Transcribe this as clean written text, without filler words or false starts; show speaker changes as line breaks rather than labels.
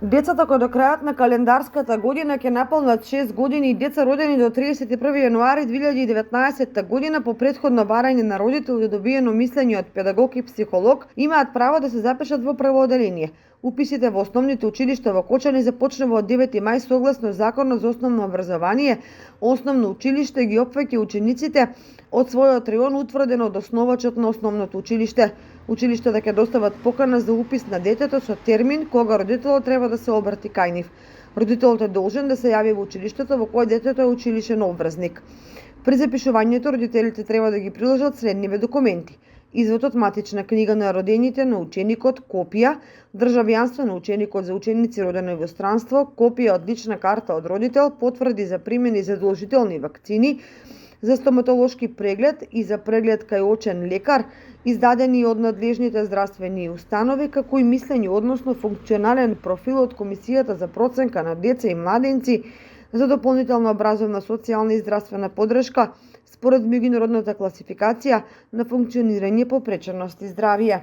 Децата кои до крајот на календарската година ќе наполнат 6 години и деца родени до 31 јануари 2019 година по претходно барање на родител и добиено мислење од педагог и психолог имаат право да се запишат во прво оделение. Уписите во основните училишта во Кочани започнува од 9 мај согласно Законот за основно образование. Основно училиште ги опфаќа учениците од својот район утврден од основачот на основното училиште. Училиштата ќе достават покана за упис на детето со термин кога родителот треба да се обрати кај нив. Родителот е должен да се јави во училиштето во кое детето е училишен обврзник. При запишувањето родителите треба да ги приложат следниве документи: извод од матична книга на родените на ученикот, копија, државјанство на ученикот за ученици родени во странство, копија од лична карта од родител, потврди за примени задолжителни вакцини, за стоматолошки преглед и за преглед кај очен лекар, издадени од надлежните здравствени установи, како и мислење односно функционален профил од Комисијата за проценка на деца и младенци за дополнителна образовна, социјална и здравствена поддршка според меѓународната класификација на функционирање по преченост и здравје.